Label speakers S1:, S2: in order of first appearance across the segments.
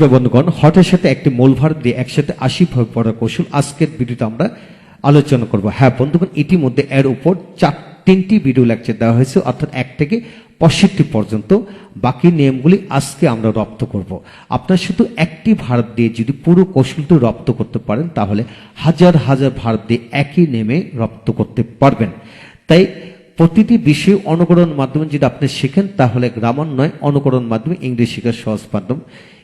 S1: সুপ্রিয় বন্ধুগণ, হটের সাথে একটি মূল ভার দিয়ে একসাথে 80 ভাবে পড়ার কৌশল আজকের ভিডিওতে আমরা আলোচনা করব। হ্যাঁ বন্ধুগণ, ইতিমধ্যে এর উপর তিনটি ভিডিও লেকচার দেওয়া হয়েছে, অর্থাৎ 1 থেকে 65 পর্যন্ত। বাকি নিয়মগুলি আজকে আমরা রপ্ত করব। আপনার শুধু একটি ভার্ব দিয়ে যদি পুরো কৌশলটি রপ্ত করতে পারেন, তাহলে হাজার হাজার ভার্ব দিয়ে একই নেমে রপ্ত করতে পারবেন। তাই প্রতিটি বিষয় অনুকরণ মাধ্যমে যদি আপনি শেখেন, তাহলে গ্রামার নয়, অনুকরণ মাধ্যমে ইংরেজি শেখার সহজ মাধ্যম।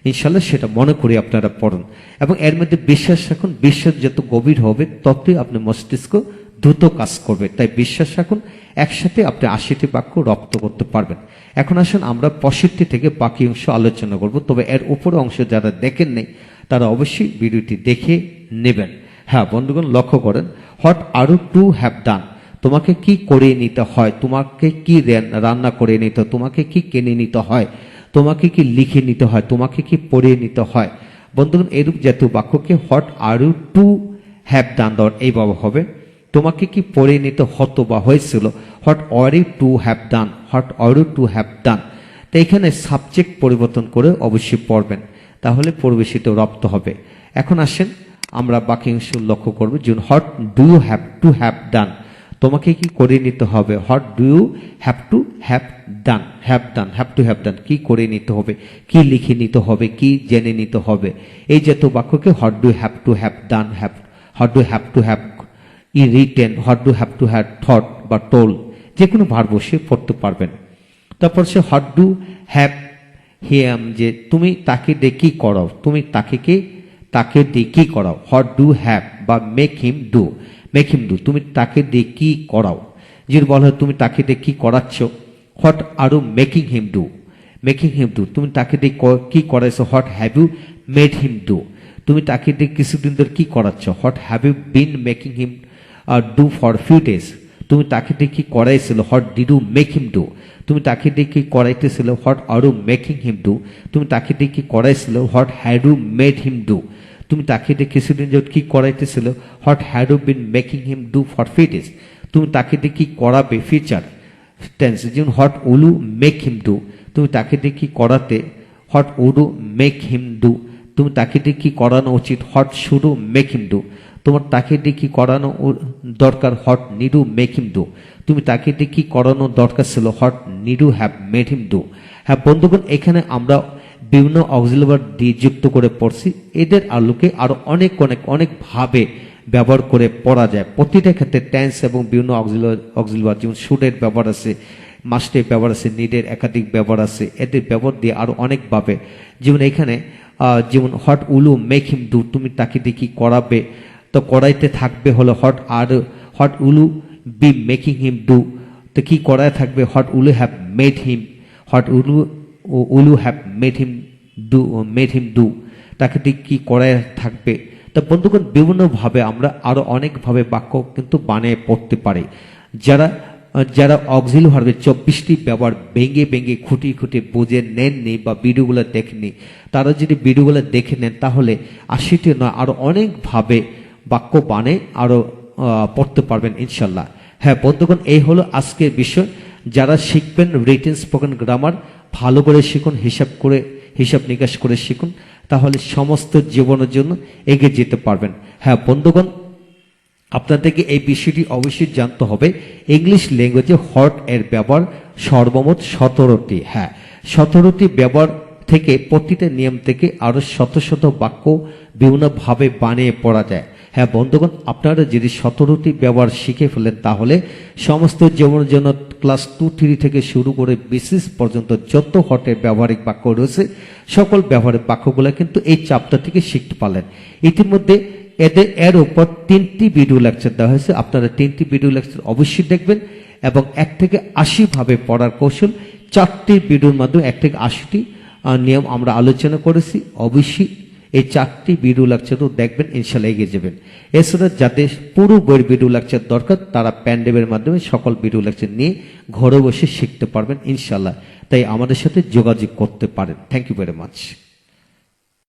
S1: ইনশাল্লাহ সেটা মনে করি আপনারা পড়ুন এবং এর মধ্যে বিশ্বাস রাখুন। বিশ্বাস যত গভীর হবে ততই আপনার মস্তিষ্ক দ্রুত কাজ করবে। তাই বিশ্বাস রাখুন, একসাথে আপনি 80টি বাক্য রপ্ত করতে পারবেন। এখন আসুন আমরা 65 থেকে বাকি অংশ আলোচনা করব। তবে এর উপরে অংশ যারা দেখেন নেই, তারা অবশ্যই ভিডিওটি দেখে নেবেন। হ্যাঁ বন্ধুগণ, লক্ষ্য করেন, what are you to have done, তোমাকে কি করে নিতে হয়, তোমাকে কি রান্না করে নিতে হয়, তোমাকে কি কিনে নিতে হয়, তোমাকে কি লিখে নিতে হয়, তোমাকে কি পড়ে নিতে হয়। বন্ধুগণ, এরূপ জাতীয় বাক্যকে what are you to have done দেওয়ার এইভাবে হবে, তোমাকে কি পড়ে নিতে হতো বা হয়েছিল, what are you to have done, what are you to have done. তো এখানে সাবজেক্ট পরিবর্তন করে অবশ্যই পড়বেন, তাহলে পরিবেশিত রপ্ত হবে। এখন আসেন আমরা বাকি অংশ লক্ষ্য করব। যেমন what do you have to have done, তোমাকে কি করে নিতে হবে, what do you have to have done, have done, have to have done, কি করে নিতে হবে, কি লিখে নিতে হবে, কি জেনে নিতে হবে। এই জাতীয় বাক্যকে what do have to have done, what do have to have written, what do have to have thought বা টোল, যে কোনো ভার বসিয়ে পড়তে পারবেন। তারপর সে হোয়াট ডু হ্যাভ হিয়াম, যে তুমি তাকে দিয়ে কি করাও, তুমি তাকে দিয়ে কি করাও, হোয়াট ডু হ্যাভ বা make him do, make him do, তুমি তাকে দিয়ে কি করাও। যদি বলা হয় তুমি তাকে দিয়ে কি করাচ্ছ, what are you making him do, making him do, তুমি তাকে দিয়ে কি করাইছো, what have you made him do, তুমি তাকে দিয়ে কিছুদিন ধরে কি করাচ্ছ, what have you been making him do for few days, তুমি তাকে দিয়ে কি করাইছিল, what did you make him do, তুমি তাকে দিয়ে কি করাইতেছিল, what are you making him do, তুমি তাকে দিয়ে কি করাইছিল, what had you made him do, তুমি তাকে দিয়ে কিছুদিন যাবত কি করাইতেছিল, what had you been making him do for few days, তুমি তাকে দিয়ে কি করাবে, ফিউচার টেন্স। যেমন what will you make him do, তুমি তাকে দিয়ে কি করাতে, what would you make him do, তুমি তাকে দিয়ে কি করানো উচিত, what should you make him do, তোমার তাকে দিয়ে কি করানো দরকার, what need you make him do, তুমি তাকে দিয়ে কি করানো দরকার ছিল, what need you have made him do. হ্যাঁ বন্ধুগণ, এখানে আমরা বিভিন্ন অক্সিলারি দিয়ে যুক্ত করে পড়ছি। এদের আলোকে আরো অনেক ভাবে ব্যবহার করে পড়া যায়। প্রতিটা ক্ষেত্রে টেন্স এবং বিভিন্ন অক্সিলারি, যেমন শুডের ব্যবহার আছে, মাস্টের ব্যবহার আছে, নিডের একাধিক ব্যবহার আছে। এদের ব্যবহার দিয়ে আরো অনেকভাবে, যেমন এখানে যেমন what will you make him do, তুমি তাকে দিয়ে কি করাবে, তো করাইতে থাকবে হলো what will you be making him do, তো কি করায় থাকবে, what will you have made him, what will you have made him do, তাকে দিয়ে কি করায় থাকবে। তা বন্ধুগণ, বিভিন্নভাবে আমরা আরো অনেকভাবে বাক্য কিন্তু বানিয়ে পড়তে পারি। যারা অক্সিলারি ভার্বের 24টি ব্যবহার ভেঙে খুঁটি বুঝে নেননি বা ভিডিওগুলো দেখেননি, তারা যদি ভিডিওগুলো দেখে নেন, তাহলে 80টি নয় আরো অনেকভাবে বাক্য বানিয়ে আরো পড়তে পারবেন ইনশাল্লাহ। হ্যাঁ বন্ধুগণ, এই হলো আজকের বিষয়। যারা শিখবেন রিটেন স্পোকেন গ্রামার, ভালো করে শিখুন, হিসাব নিকাশ করে শিখুন, তাহলে সমস্ত জীবনের জন্য এগিয়ে যেতে পারবেন। হ্যাঁ বন্ধুগণ, আপনাদেরকে এই বিষয়টি অবশ্যই জানতে হবে, ইংলিশ ল্যাঙ্গুয়েজে হোয়াট এর ব্যবহার সর্বমোট 17টি। হ্যাঁ, 17টি ব্যবহার থেকে প্রতিটা নিয়ম থেকে আরো শত বাক্য বিভিন্নভাবে বানিয়ে পড়া যায়। হ্যাঁ বন্ধুগণ, আপনারা যদি 17টি ব্যবহার শিখে ফেলেন, তাহলে সমস্ত জীবনের জন্য ক্লাস 2-3 থেকে শুরু করে বিসিএস পর্যন্ত যত হটের ব্যবহারিক বাক্য রয়েছে, সকল ব্যবহারিক বাক্যগুলো কিন্তু এই চ্যাপ্টার থেকে শিখতে পারলেন। ইতিমধ্যে এর উপর 3টি ভিডিও লেকচার দেওয়া হয়েছে, আপনারা 3টি ভিডিও লেকচার অবশ্যই দেখবেন এবং 1 থেকে 80 ভাবে পড়ার কৌশল 4টি ভিডিওর মাধ্যমে 1 থেকে 80টি নিয়ম আমরা আলোচনা করেছি। অবশ্যই এই 4টি ভিডিও লেকচারও দেখবেন, ইনশাল্লাহ এগিয়ে যাবেন। এছাড়া যাদের পুরো বইয়ের ভিডিও লেকচার দরকার, তারা প্যান্ডেবের মাধ্যমে সকল ভিডিও লেকচার নিয়ে ঘরে বসে শিখতে পারবেন ইনশাল্লাহ। তাই আমাদের সাথে যোগাযোগ করতে পারেন। Thank you very much.